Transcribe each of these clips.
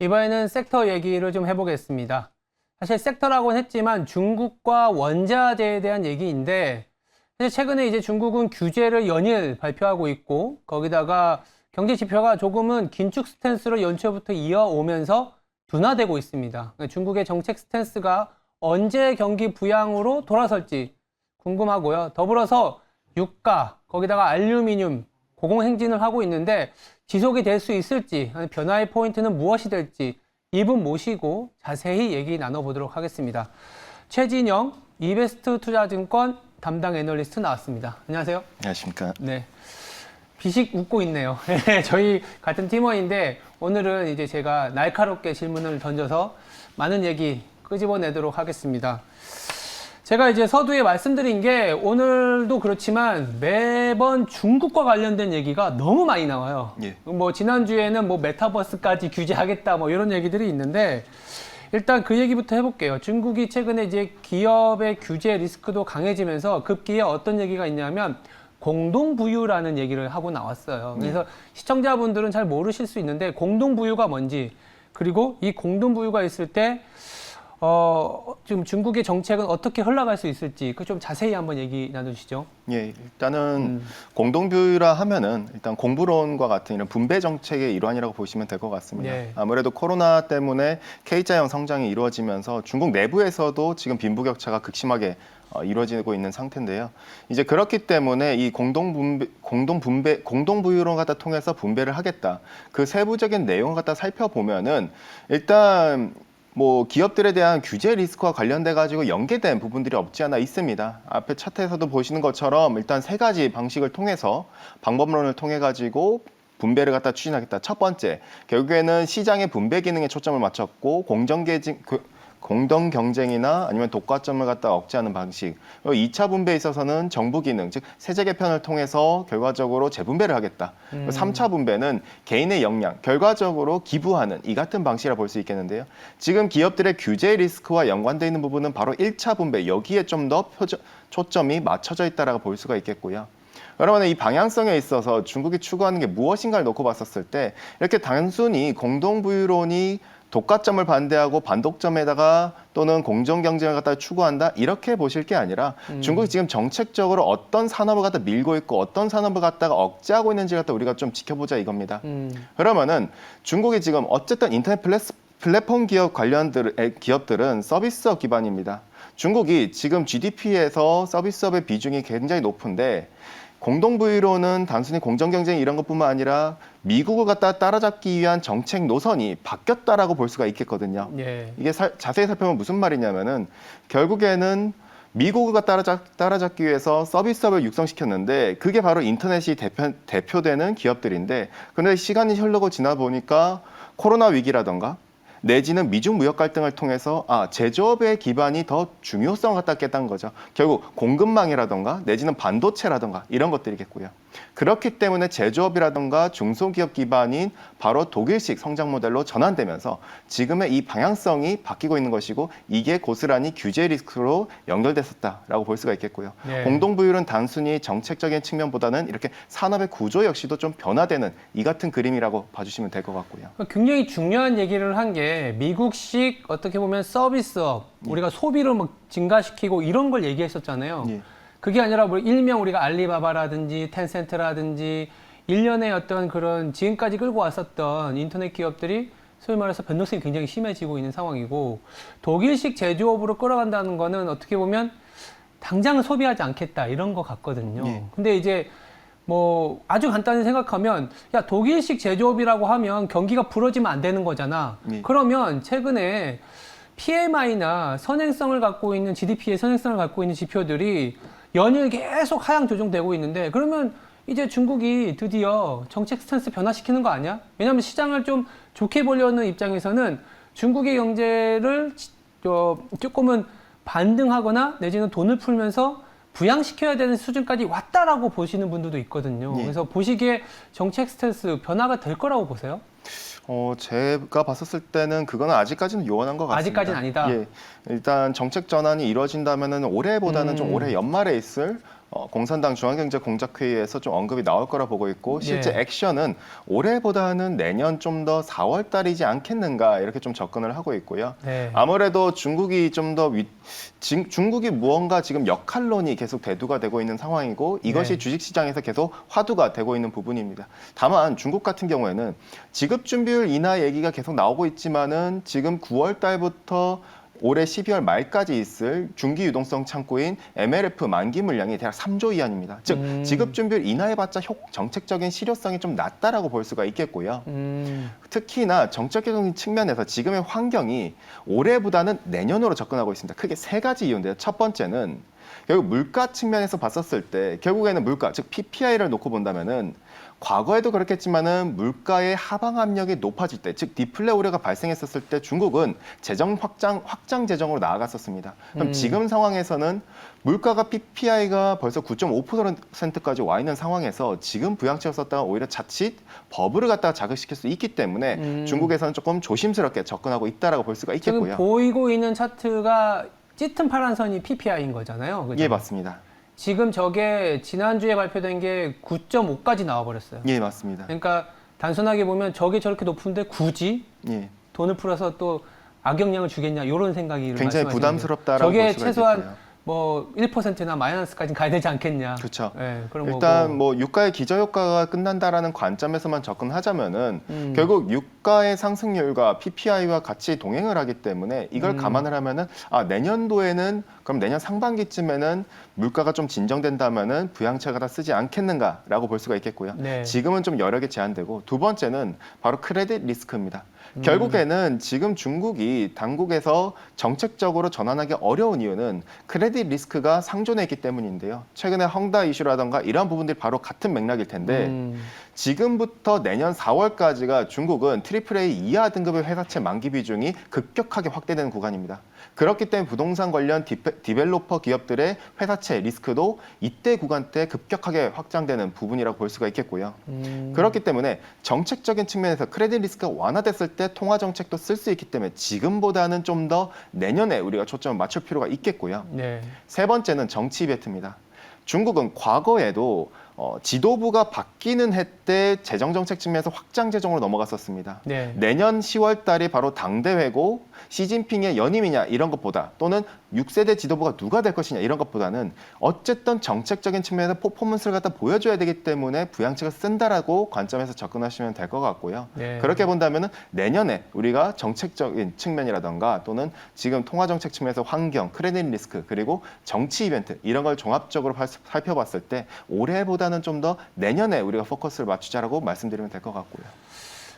이번에는 섹터 얘기를 좀 해보겠습니다. 사실 섹터라고는 했지만 중국과 원자재에 대한 얘기인데 사실 최근에 이제 중국은 규제를 연일 발표하고 있고 거기다가 경제 지표가 조금은 긴축 스탠스로 연초부터 이어오면서 둔화되고 있습니다. 중국의 정책 스탠스가 언제 경기 부양으로 돌아설지 궁금하고요. 더불어서 유가, 거기다가 알루미늄 고공행진을 하고 있는데 지속이 될 수 있을지, 변화의 포인트는 무엇이 될지 이분 모시고 자세히 얘기 나눠보도록 하겠습니다. 최진영 이베스트 투자증권 담당 애널리스트 나왔습니다. 안녕하세요. 안녕하십니까. 네. 비식 웃고 있네요. 저희 같은 팀원인데 오늘은 이제 제가 날카롭게 질문을 던져서 많은 얘기 끄집어내도록 하겠습니다. 제가 이제 서두에 말씀드린 게 오늘도 그렇지만 매번 중국과 관련된 얘기가 너무 많이 나와요. 예. 뭐 지난주에는 뭐 메타버스까지 규제하겠다 뭐 이런 얘기들이 있는데 일단 그 얘기부터 해볼게요. 중국이 최근에 이제 기업의 규제 리스크도 강해지면서 급기에 어떤 얘기가 있냐면 공동부유라는 얘기를 하고 나왔어요. 그래서 시청자분들은 잘 모르실 수 있는데 공동부유가 뭔지 그리고 이 공동부유가 있을 때 지금 중국의 정책은 어떻게 흘러갈 수 있을지 그 좀 자세히 한번 얘기 나누시죠. 예, 일단은 공동부유라 하면은 일단 공부론과 같은 이런 분배 정책의 일환이라고 보시면 될 것 같습니다. 네. 아무래도 코로나 때문에 K자형 성장이 이루어지면서 중국 내부에서도 지금 빈부격차가 극심하게 이루어지고 있는 상태인데요. 이제 그렇기 때문에 이 공동부유론 갖다 통해서 분배를 하겠다. 그 세부적인 내용을 갖다 살펴보면은 일단 뭐 기업들에 대한 규제 리스크와 관련돼 가지고 연계된 부분들이 없지 않아 있습니다. 앞에 차트에서도 보시는 것처럼 일단 세 가지 방식을 통해서 방법론을 통해 가지고 분배를 갖다 추진하겠다. 첫 번째, 결국에는 시장의 분배 기능에 초점을 맞췄고 공동 경쟁이나 아니면 독과점을 갖다 억제하는 방식. 2차 분배에 있어서는 정부 기능, 즉 세제 개편을 통해서 결과적으로 재분배를 하겠다. 3차 분배는 개인의 역량, 결과적으로 기부하는 이 같은 방식이라 볼 수 있겠는데요. 지금 기업들의 규제 리스크와 연관되어 있는 부분은 바로 1차 분배, 여기에 좀 더 초점이 맞춰져 있다라고 볼 수가 있겠고요. 여러분, 이 방향성에 있어서 중국이 추구하는 게 무엇인가를 놓고 봤었을 때 이렇게 단순히 공동부유론이 독과점을 반대하고 반독점에다가 또는 공정경쟁을 갖다 추구한다 이렇게 보실 게 아니라 중국이 지금 정책적으로 어떤 산업을 갖다 밀고 있고 어떤 산업을 갖다가 억제하고 있는지 갖다 우리가 좀 지켜보자 이겁니다. 그러면은 중국이 지금 어쨌든 인터넷 플랫폼 기업 기업들은 서비스업 기반입니다. 중국이 지금 GDP에서 서비스업의 비중이 굉장히 높은데 공동부유로는 단순히 공정경쟁 이런 것뿐만 아니라 미국을 갖다 따라잡기 위한 정책 노선이 바뀌었다라고 볼 수가 있겠거든요. 예. 이게 자세히 살펴보면 무슨 말이냐면은 결국에는 미국을 따라잡기 위해서 서비스업을 육성시켰는데 그게 바로 인터넷이 대표되는 기업들인데 그런데 시간이 흐르고 지나 보니까 코로나 위기라던가 내지는 미중 무역 갈등을 통해서 제조업의 기반이 더 중요성을 갖다 깼다는 거죠. 결국 공급망이라던가 내지는 반도체라던가 이런 것들이겠고요. 그렇기 때문에 제조업이라던가 중소기업 기반인 바로 독일식 성장 모델로 전환되면서 지금의 이 방향성이 바뀌고 있는 것이고 이게 고스란히 규제 리스크로 연결됐었다라고 볼 수가 있겠고요. 네. 공동부유는 단순히 정책적인 측면보다는 이렇게 산업의 구조 역시도 좀 변화되는 이 같은 그림이라고 봐주시면 될 것 같고요. 굉장히 중요한 얘기를 한 게 미국식 어떻게 보면 서비스업, 우리가 소비를 막 증가시키고 이런 걸 얘기했었잖아요. 예. 그게 아니라 뭐 일명 우리가 알리바바라든지 텐센트라든지 일련의 어떤 그런 지금까지 끌고 왔었던 인터넷 기업들이 소위 말해서 변동성이 굉장히 심해지고 있는 상황이고 독일식 제조업으로 끌어간다는 거는 어떻게 보면 당장은 소비하지 않겠다 이런 거 같거든요. 예. 근데 이제 뭐 아주 간단히 생각하면 야 독일식 제조업이라고 하면 경기가 부러지면 안 되는 거잖아. 예. 그러면 최근에 PMI나 선행성을 갖고 있는 GDP의 선행성을 갖고 있는 지표들이 연일 계속 하향 조정되고 있는데 그러면 이제 중국이 드디어 정책 스탠스 변화시키는 거 아니야? 왜냐하면 시장을 좀 좋게 보려는 입장에서는 중국의 경제를 조금은 반등하거나 내지는 돈을 풀면서 부양시켜야 되는 수준까지 왔다라고 보시는 분들도 있거든요. 예. 그래서 보시기에 정책 스탠스 변화가 될 거라고 보세요? 제가 봤었을 때는 그거는 아직까지는 요원한 것 같습니다. 아직까지는 아니다. 예, 일단 정책 전환이 이루어진다면은 올해보다는 좀 올해 연말에 있을 공산당 중앙경제공작회의에서 좀 언급이 나올 거라 보고 있고 실제 예. 액션은 올해보다는 내년 좀 더 4월 달이지 않겠는가 이렇게 좀 접근을 하고 있고요. 네. 아무래도 중국이 좀 더 중국이 무언가 지금 역할론이 계속 대두가 되고 있는 상황이고 이것이 네. 주식시장에서 계속 화두가 되고 있는 부분입니다. 다만 중국 같은 경우에는 지급 준비율 인하 얘기가 계속 나오고 있지만은 지금 9월 달부터 올해 12월 말까지 있을 중기 유동성 창고인 MLF 만기 물량이 대략 3조 위안입니다. 즉 지급 준비율 인하해봤자 정책적인 실효성이 좀 낮다라고 볼 수가 있겠고요. 특히나 정책적인 측면에서 지금의 환경이 올해보다는 내년으로 접근하고 있습니다. 크게 세 가지 이유인데요. 첫 번째는 결국 물가 측면에서 봤었을 때 결국에는 물가, 즉 PPI를 놓고 본다면은 과거에도 그렇겠지만은 물가의 하방 압력이 높아질 때, 즉 디플레 우려가 발생했었을 때 중국은 재정 확장 재정으로 나아갔었습니다. 그럼 지금 상황에서는 물가가 PPI가 벌써 9.5%까지 와 있는 상황에서 지금 부양책을 썼다가 오히려 자칫 버블을 갖다가 자극시킬 수 있기 때문에 중국에서는 조금 조심스럽게 접근하고 있다라고 볼 수가 지금 있겠고요. 보이고 있는 차트가 짙은 파란 선이 PPI인 거잖아요. 그죠? 예, 맞습니다. 지금 저게 지난주에 발표된 게 9.5까지 나와버렸어요. 예, 맞습니다. 그러니까 단순하게 보면 저게 저렇게 높은데 굳이 예. 돈을 풀어서 또 악영향을 주겠냐 이런 생각이 굉장히 말씀하시는 부담스럽다라고 저게 볼 수가 최소한 있겠고요. 뭐 1%나 마이너스까지 가야 되지 않겠냐. 그렇죠. 네, 그런 일단 거고. 뭐 유가의 기저효과가 끝난다라는 관점에서만 접근하자면은 결국 유가의 상승률과 PPI와 같이 동행을 하기 때문에 이걸 감안을 하면은 내년도에는 그럼 내년 상반기쯤에는 물가가 좀 진정된다면은 부양책을 다 쓰지 않겠는가라고 볼 수가 있겠고요. 네. 지금은 좀 여러 개 제한되고 두 번째는 바로 크레딧 리스크입니다. 결국에는 지금 중국이 당국에서 정책적으로 전환하기 어려운 이유는 크레딧 리스크가 상존해 있기 때문인데요. 최근에 헝다 이슈라던가 이러한 부분들이 바로 같은 맥락일 텐데 지금부터 내년 4월까지가 중국은 AAA 이하 등급의 회사채 만기 비중이 급격하게 확대되는 구간입니다. 그렇기 때문에 부동산 관련 디벨로퍼 기업들의 회사채 리스크도 이때 구간대 급격하게 확장되는 부분이라고 볼 수가 있겠고요. 그렇기 때문에 정책적인 측면에서 크레딧 리스크가 완화됐을 때 통화 정책도 쓸 수 있기 때문에 지금보다는 좀 더 내년에 우리가 초점을 맞출 필요가 있겠고요. 네. 세 번째는 정치 이벤트입니다. 중국은 과거에도 지도부가 바뀌는 해 때 재정정책 측면에서 확장 재정으로 넘어갔었습니다. 네. 내년 10월 달이 바로 당대회고 시진핑의 연임이냐 이런 것보다 또는 6세대 지도부가 누가 될 것이냐 이런 것보다는 어쨌든 정책적인 측면에서 퍼포먼스를 갖다 보여줘야 되기 때문에 부양책을 쓴다라고 관점에서 접근하시면 될 것 같고요. 네. 그렇게 본다면은 내년에 우리가 정책적인 측면이라던가 또는 지금 통화정책 측면에서 환경, 크레딧 리스크 그리고 정치 이벤트 이런 걸 종합적으로 살펴봤을 때 올해보다는 좀 더 내년에 우리가 포커스를 맞추자라고 말씀드리면 될 것 같고요.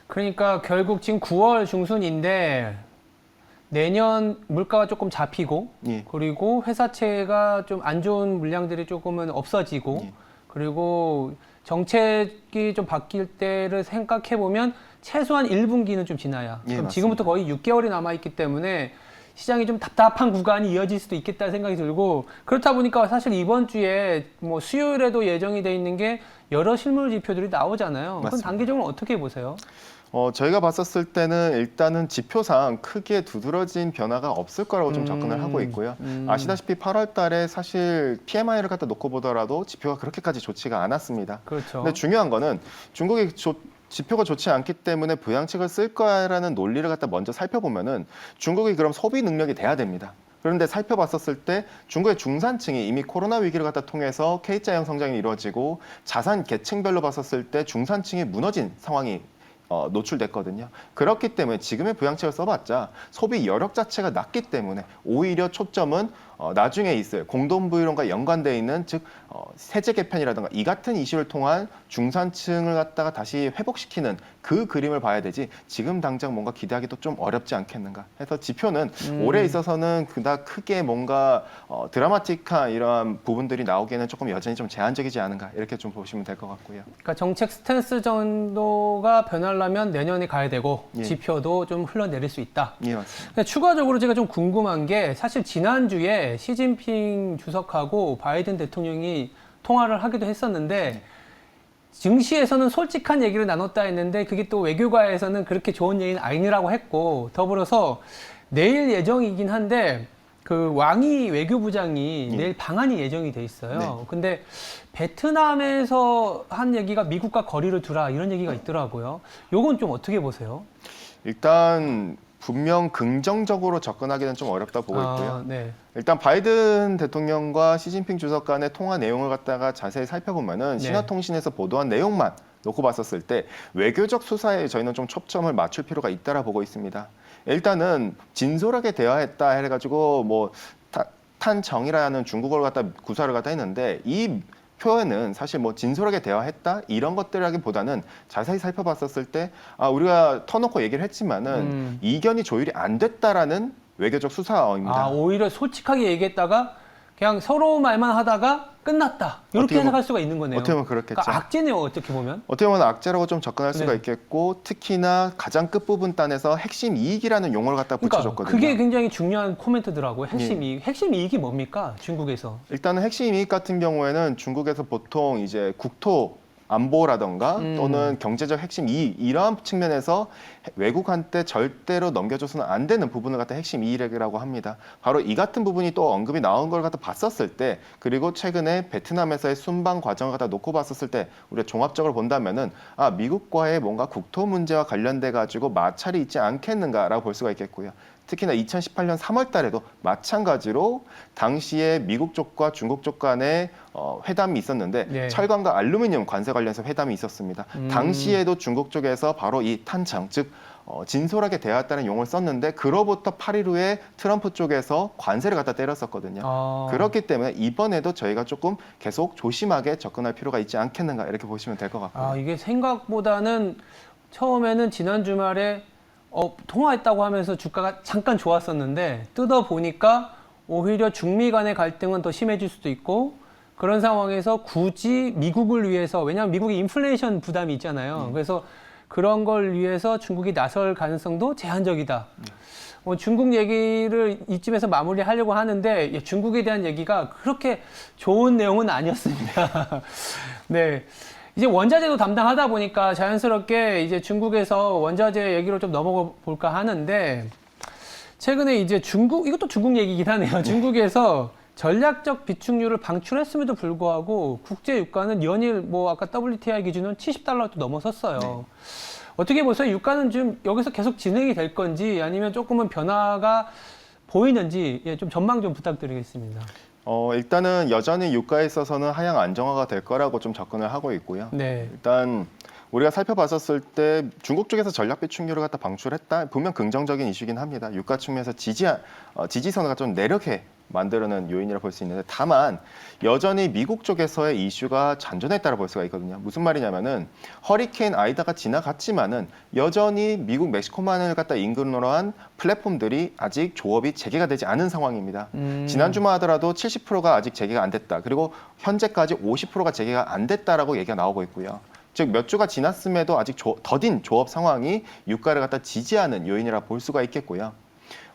그러니까 결국 지금 9월 중순인데 내년 물가가 조금 잡히고 예. 그리고 회사채가 좀 안 좋은 물량들이 조금은 없어지고 예. 그리고 정책이 좀 바뀔 때를 생각해 보면 최소한 1분기는 좀 지나야. 예, 그럼 맞습니다. 지금부터 거의 6개월이 남아 있기 때문에 시장이 좀 답답한 구간이 이어질 수도 있겠다는 생각이 들고 그렇다 보니까 사실 이번 주에 뭐 수요일에도 예정이 돼 있는 게 여러 실물 지표들이 나오잖아요. 그건 맞습니다. 단기적으로 어떻게 보세요? 저희가 봤었을 때는 일단은 지표상 크게 두드러진 변화가 없을 거라고 좀 접근을 하고 있고요. 아시다시피 8월 달에 사실 PMI를 갖다 놓고 보더라도 지표가 그렇게까지 좋지가 않았습니다. 그렇죠. 근데 중요한 거는 중국이 지표가 좋지 않기 때문에 부양책을 쓸 거야라는 논리를 갖다 먼저 살펴보면은 중국이 그럼 소비 능력이 돼야 됩니다. 그런데 살펴봤었을 때 중국의 중산층이 이미 코로나 위기를 갖다 통해서 K자형 성장이 이루어지고 자산 계층별로 봤었을 때 중산층이 무너진 상황이 노출됐거든요. 그렇기 때문에 지금의 부양책을 써봤자 소비 여력 자체가 낮기 때문에 오히려 초점은 나중에 있을 공동부유론과 연관되어 있는 즉 세제 개편이라든가 이 같은 이슈를 통한 중산층을 갖다가 다시 회복시키는 그 그림을 봐야 되지 지금 당장 뭔가 기대하기도 좀 어렵지 않겠는가 해서 지표는 올해 있어서는 그닥 크게 뭔가 드라마틱한 이러한 부분들이 나오기에는 조금 여전히 좀 제한적이지 않은가 이렇게 좀 보시면 될 것 같고요. 그러니까 정책 스탠스 정도가 변하려면 내년에 가야 되고 예. 지표도 좀 흘러내릴 수 있다. 예, 맞습니다. 근데 추가적으로 제가 좀 궁금한 게 사실 지난주에 시진핑 주석하고 바이든 대통령이 통화를 하기도 했었는데 증시에서는 솔직한 얘기를 나눴다 했는데 그게 또 외교가에서는 그렇게 좋은 얘기는 아니라고 했고 더불어서 내일 예정이긴 한데 그 왕이 외교부장이 예. 내일 방한이 예정이 돼 있어요. 네. 근데 베트남에서 한 얘기가 미국과 거리를 두라 이런 얘기가 있더라고요. 요건 좀 어떻게 보세요? 일단 분명 긍정적으로 접근하기는 좀 어렵다 보고 있고요. 네. 일단 바이든 대통령과 시진핑 주석 간의 통화 내용을 갖다가 자세히 살펴보면은 네. 신화통신에서 보도한 내용만 놓고 봤었을 때 외교적 수사에 저희는 좀 초점을 맞출 필요가 있다라 보고 있습니다. 일단은 진솔하게 대화했다 해가지고 뭐 탄정이라는 중국어를 갖다 구사를 갖다 했는데 이 표현은 사실 뭐 진솔하게 대화했다 이런 것들이라기보다는 자세히 살펴봤었을 때 우리가 터놓고 얘기를 했지만은 이견이 조율이 안 됐다라는 외교적 수사입니다. 오히려 솔직하게 얘기했다가 그냥 서로 말만 하다가 끝났다. 이렇게 해석할 수가 있는 거네요. 어떻게 보면 그렇겠죠. 그러니까 악재네요, 어떻게 보면. 어떻게 보면 악재라고 좀 접근할 수가 네. 있겠고 특히나 가장 끝부분 단에서 핵심 이익이라는 용어를 갖다 붙여줬거든요. 그게 굉장히 중요한 코멘트더라고요. 핵심 이익. 핵심 이익이 뭡니까? 중국에서. 일단은 핵심 이익 같은 경우에는 중국에서 보통 이제 국토 안보라던가 또는 경제적 핵심 이익 이러한 측면에서 외국한테 절대로 넘겨줘서는 안 되는 부분을 갖다 핵심 이익이라고 합니다. 바로 이 같은 부분이 또 언급이 나온 걸 갖다 봤었을 때 그리고 최근에 베트남에서의 순방 과정을 갖다 놓고 봤었을 때 우리가 종합적으로 본다면은 미국과의 뭔가 국토 문제와 관련돼 가지고 마찰이 있지 않겠는가라고 볼 수가 있겠고요. 특히나 2018년 3월 달에도 마찬가지로 당시에 미국 쪽과 중국 쪽 간에 회담이 있었는데 네. 철강과 알루미늄 관세 관련해서 회담이 있었습니다. 당시에도 중국 쪽에서 바로 이 탄창, 즉 진솔하게 대화했다는 용어를 썼는데 그로부터 8일 후에 트럼프 쪽에서 관세를 갖다 때렸었거든요. 그렇기 때문에 이번에도 저희가 조금 계속 조심하게 접근할 필요가 있지 않겠는가 이렇게 보시면 될 것 같고요. 이게 생각보다는 처음에는 지난 주말에 통화했다고 하면서 주가가 잠깐 좋았었는데 뜯어보니까 오히려 중미 간의 갈등은 더 심해질 수도 있고 그런 상황에서 굳이 미국을 위해서 왜냐하면 미국이 인플레이션 부담이 있잖아요. 그래서 그런 걸 위해서 중국이 나설 가능성도 제한적이다. 중국 얘기를 이쯤에서 마무리하려고 하는데 중국에 대한 얘기가 그렇게 좋은 내용은 아니었습니다. 네. 이제 원자재도 담당하다 보니까 자연스럽게 이제 중국에서 원자재 얘기로 좀 넘어가 볼까 하는데 최근에 이제 이것도 중국 얘기긴 하네요. 중국에서 전략적 비축유를 방출했음에도 불구하고 국제 유가는 연일 아까 WTI 기준은 $70도 넘어섰어요. 네. 어떻게 보세요? 유가는 좀 여기서 계속 진행이 될 건지 아니면 조금은 변화가 보이는지 좀 전망 좀 부탁드리겠습니다. 일단은 여전히 유가에 있어서는 하향 안정화가 될 거라고 좀 접근을 하고 있고요. 네. 일단 우리가 살펴봤었을 때 중국 쪽에서 전략 비축유를 갖다 방출했다 분명 긍정적인 이슈긴 합니다. 유가 측면에서 지지선을 좀 내려게 만들어낸 요인이라 볼 수 있는데 다만 여전히 미국 쪽에서의 이슈가 잔존했다고 볼 수가 있거든요. 무슨 말이냐면은 허리케인 아이다가 지나갔지만은 여전히 미국 멕시코만을 갖다 인근으로 한 플랫폼들이 아직 조업이 재개가 되지 않은 상황입니다. 지난주만 하더라도 70%가 아직 재개가 안 됐다. 그리고 현재까지 50%가 재개가 안 됐다라고 얘기가 나오고 있고요. 즉 몇 주가 지났음에도 아직 더딘 조업 상황이 유가를 갖다 지지하는 요인이라 볼 수가 있겠고요.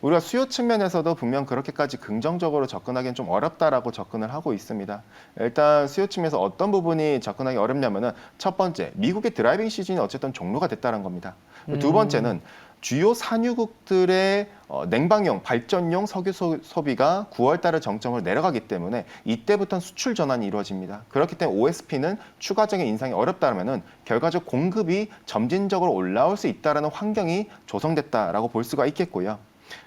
우리가 수요 측면에서도 분명 그렇게까지 긍정적으로 접근하기는 좀 어렵다라고 접근을 하고 있습니다. 일단 수요 측면에서 어떤 부분이 접근하기 어렵냐면은 첫 번째, 미국의 드라이빙 시즌이 어쨌든 종료가 됐다는 겁니다. 두 번째는 주요 산유국들의 냉방용, 발전용 석유 소비가 9월 달에 정점을 내려가기 때문에 이때부터는 수출 전환이 이루어집니다. 그렇기 때문에 OSP는 추가적인 인상이 어렵다면 결과적 공급이 점진적으로 올라올 수 있다는 환경이 조성됐다라고 볼 수가 있겠고요.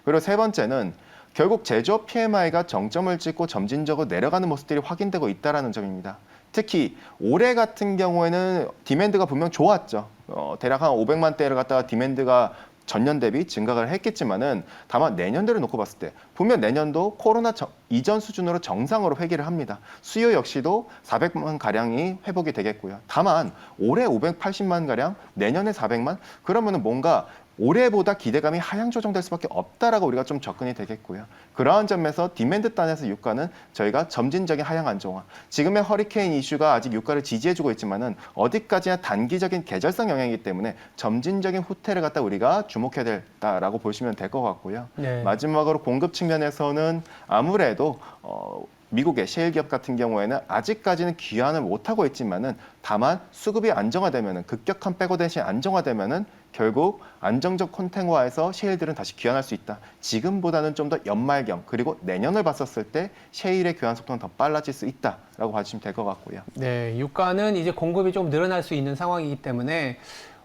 그리고 세 번째는 결국 제조업 PMI가 정점을 찍고 점진적으로 내려가는 모습들이 확인되고 있다는 점입니다. 특히 올해 같은 경우에는 디맨드가 분명 좋았죠. 대략 한 500만 대를 갖다가 디맨드가 전년 대비 증가를 했겠지만은 다만 내년도를 놓고 봤을 때 분명 내년도 코로나 이전 수준으로 정상으로 회귀를 합니다. 수요 역시도 400만 가량이 회복이 되겠고요. 다만 올해 580만 가량, 내년에 400만 그러면은 뭔가 올해보다 기대감이 하향 조정될 수밖에 없다라고 우리가 좀 접근이 되겠고요. 그러한 점에서 디맨드 단에서 유가는 저희가 점진적인 하향 안정화. 지금의 허리케인 이슈가 아직 유가를 지지해주고 있지만은 어디까지나 단기적인 계절성 영향이기 때문에 점진적인 후퇴를 갖다 우리가 주목해야 된다라고 보시면 될 것 같고요. 네. 마지막으로 공급 측면에서는 아무래도 미국의 셰일 기업 같은 경우에는 아직까지는 귀환을 못하고 있지만은 다만 수급이 안정화되면은 급격한 백오댓이 안정화되면은 결국 안정적 콘텐츠화에서 셰일들은 다시 귀환할 수 있다. 지금보다는 좀 더 연말경 그리고 내년을 봤었을 때 셰일의 교환 속도는 더 빨라질 수 있다라고 봐주시면 될 것 같고요. 네, 유가는 이제 공급이 좀 늘어날 수 있는 상황이기 때문에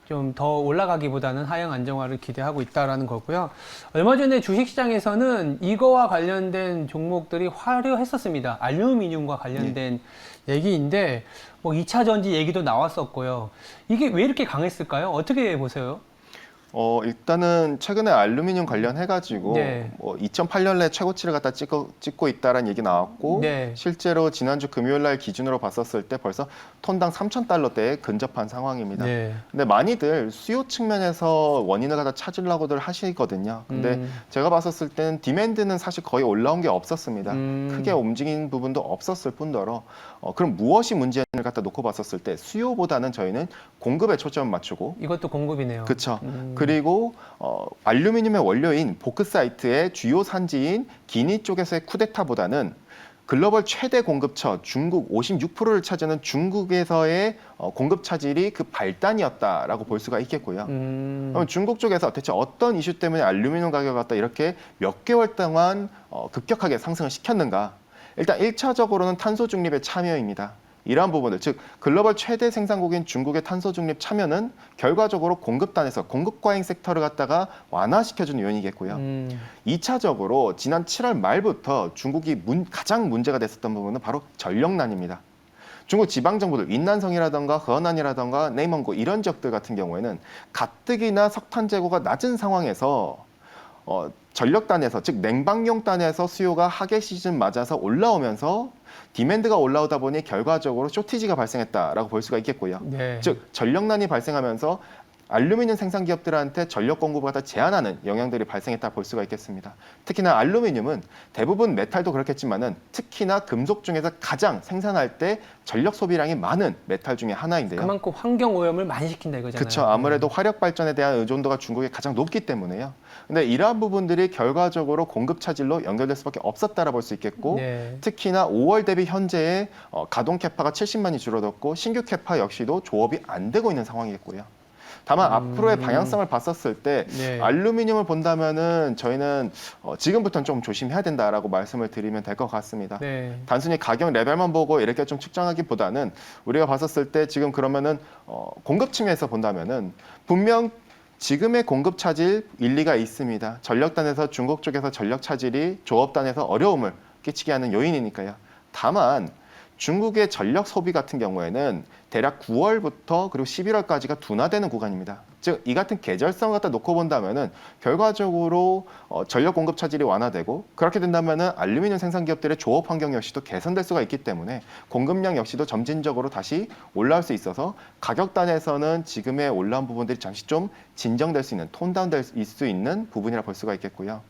좀 더 올라가기보다는 하향 안정화를 기대하고 있다라는 거고요. 얼마 전에 주식시장에서는 이거와 관련된 종목들이 화려했었습니다. 알루미늄과 관련된 얘기인데 뭐 2차 전지 얘기도 나왔었고요. 이게 왜 이렇게 강했을까요? 어떻게 보세요? 일단은 최근에 알루미늄 관련해가지고 네. 2008년에 최고치를 갖다 찍고 있다라는 얘기 나왔고 네. 실제로 지난주 금요일 날 기준으로 봤었을 때 벌써 톤당 3,000달러대에 근접한 상황입니다. 네. 근데 많이들 수요 측면에서 원인을 갖다 찾으려고들 하시거든요. 근데 제가 봤었을 때는 디맨드는 사실 거의 올라온 게 없었습니다. 크게 움직인 부분도 없었을 뿐더러 그럼 무엇이 문제를 갖다 놓고 봤었을 때 수요보다는 저희는 공급에 초점을 맞추고 이것도 공급이네요. 그렇죠. 그리고 알루미늄의 원료인 보크사이트의 주요 산지인 기니 쪽에서의 쿠데타보다는 글로벌 최대 공급처 중국 56%를 차지하는 중국에서의 공급 차질이 그 발단이었다라고 볼 수가 있겠고요. 그럼 중국 쪽에서 대체 어떤 이슈 때문에 알루미늄 가격을 갖다 이렇게 몇 개월 동안 급격하게 상승을 시켰는가? 일단 1차적으로는 탄소 중립의 참여입니다. 이러한 부분들, 즉 글로벌 최대 생산국인 중국의 탄소 중립 참여는 결과적으로 공급단에서 공급 과잉 섹터를 갖다가 완화시켜주는 요인이겠고요. 2차적으로 지난 7월 말부터 중국이 가장 문제가 됐었던 부분은 바로 전력난입니다. 중국 지방정부들 윈난성이라던가 허난이라던가 네이먼고 이런 지역들 같은 경우에는 가뜩이나 석탄 재고가 낮은 상황에서 전력단에서 즉 냉방용단에서 수요가 하계 시즌 맞아서 올라오면서 디맨드가 올라오다 보니 결과적으로 쇼티지가 발생했다라고 볼 수가 있겠고요. 네. 즉 전력난이 발생하면서 알루미늄 생산 기업들한테 전력 공급을 갖다 제한하는 영향들이 발생했다 볼 수가 있겠습니다. 특히나 알루미늄은 대부분 메탈도 그렇겠지만은 특히나 금속 중에서 가장 생산할 때 전력 소비량이 많은 메탈 중에 하나인데요. 그만큼 환경 오염을 많이 시킨다 이거잖아요. 그렇죠. 아무래도 화력 발전에 대한 의존도가 중국에 가장 높기 때문에요. 근데 이러한 부분들이 결과적으로 공급 차질로 연결될 수밖에 없었다라 볼 수 있겠고 네. 특히나 5월 대비 현재의 가동 캐파가 70만이 줄어들었고 신규 캐파 역시도 조업이 안 되고 있는 상황이겠고요. 다만 앞으로의 방향성을 봤었을 때 네. 알루미늄을 본다면은 저희는 지금부터는 좀 조심해야 된다라고 말씀을 드리면 될 것 같습니다. 네. 단순히 가격 레벨만 보고 이렇게 좀 측정하기보다는 우리가 봤었을 때 지금 그러면은 공급 측면에서 본다면은 분명 지금의 공급 차질 일리가 있습니다. 전력단에서 중국 쪽에서 전력 차질이 조업단에서 어려움을 끼치게 하는 요인이니까요. 다만 중국의 전력 소비 같은 경우에는 대략 9월부터 그리고 11월까지가 둔화되는 구간입니다. 즉 이 같은 계절성을 갖다 놓고 본다면은 결과적으로 전력 공급 차질이 완화되고 그렇게 된다면은 알루미늄 생산 기업들의 조업 환경 역시도 개선될 수가 있기 때문에 공급량 역시도 점진적으로 다시 올라올 수 있어서 가격단에서는 지금의 올라온 부분들이 잠시 좀 진정될 수 있는 톤다운될 수 있는 부분이라 볼 수가 있겠고요.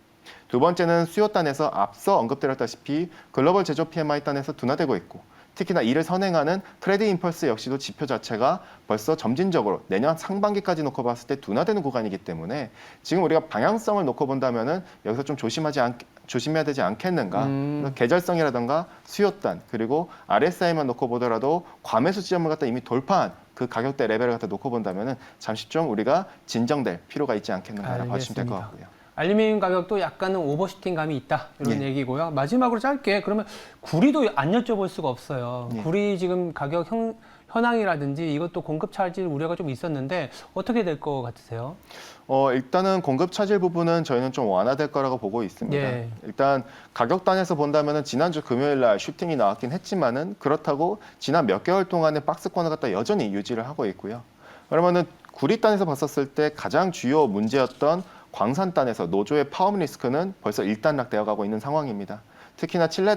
두 번째는 수요단에서 앞서 언급드렸다시피 글로벌 제조 PMI 단에서 둔화되고 있고 특히나 이를 선행하는 크레딧 임펄스 역시도 지표 자체가 벌써 점진적으로 내년 상반기까지 놓고 봤을 때 둔화되는 구간이기 때문에 지금 우리가 방향성을 놓고 본다면은 여기서 좀 조심해야 되지 않겠는가. 계절성이라든가 수요단 그리고 RSI만 놓고 보더라도 과매수 지점을 갖다 이미 돌파한 그 가격대 레벨을 갖다 놓고 본다면은 잠시 좀 우리가 진정될 필요가 있지 않겠는가라고 봐주시면 될 것 같고요. 알루미늄 가격도 약간은 오버슈팅 감이 있다 이런 예. 얘기고요. 마지막으로 짧게 그러면 구리도 안 여쭤볼 수가 없어요. 예. 구리 지금 가격 현황이라든지 이것도 공급 차질 우려가 좀 있었는데 어떻게 될 것 같으세요? 일단은 공급 차질 부분은 저희는 좀 완화될 거라고 보고 있습니다. 예. 일단 가격단에서 본다면은 지난주 금요일 날 슈팅이 나왔긴 했지만은 그렇다고 지난 몇 개월 동안의 박스권을 갖다 여전히 유지를 하고 있고요. 그러면은 구리단에서 봤었을 때 가장 주요 문제였던 광산단에서 노조의 파업 리스크는 벌써 일단락되어 가고 있는 상황입니다. 특히나 칠레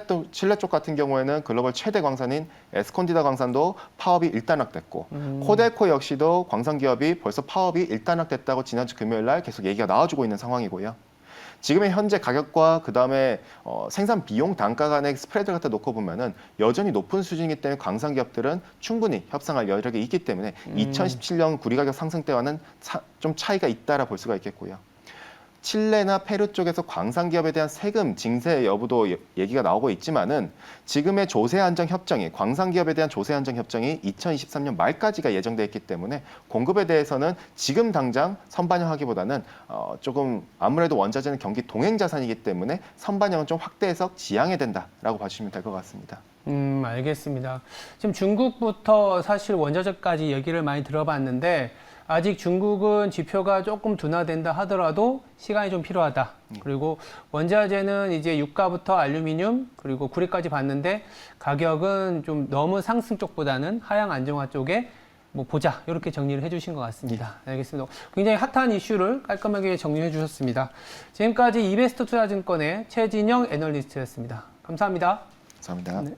쪽 같은 경우에는 글로벌 최대 광산인 에스콘디다 광산도 파업이 일단락됐고 코데코 역시도 광산 기업이 벌써 파업이 일단락됐다고 지난주 금요일 날 계속 얘기가 나와주고 있는 상황이고요. 지금의 현재 가격과 그다음에 생산 비용 단가 간의 스프레드를 갖다 놓고 보면은 여전히 높은 수준이기 때문에 광산 기업들은 충분히 협상할 여력이 있기 때문에 2017년 구리 가격 상승 때와는 좀 차이가 있다라 볼 수가 있겠고요. 칠레나 페루 쪽에서 광산 기업에 대한 세금 징세 여부도 얘기가 나오고 있지만은 지금의 조세 안정 협정이 광산 기업에 대한 조세 안정 협정이 2023년 말까지가 예정돼 있기 때문에 공급에 대해서는 지금 당장 선반영하기보다는 조금 아무래도 원자재는 경기 동행 자산이기 때문에 선반영은 좀 확대해서 지양해야 된다라고 봐주시면 될 것 같습니다. 알겠습니다. 지금 중국부터 사실 원자재까지 얘기를 많이 들어봤는데 아직 중국은 지표가 조금 둔화된다 하더라도 시간이 좀 필요하다. 그리고 원자재는 이제 유가부터 알루미늄 그리고 구리까지 봤는데 가격은 좀 너무 상승 쪽보다는 하향 안정화 쪽에 뭐 보자 이렇게 정리를 해주신 것 같습니다. 알겠습니다. 굉장히 핫한 이슈를 깔끔하게 정리해 주셨습니다. 지금까지 이베스트 투자증권의 최진영 애널리스트였습니다. 감사합니다. 감사합니다. 네.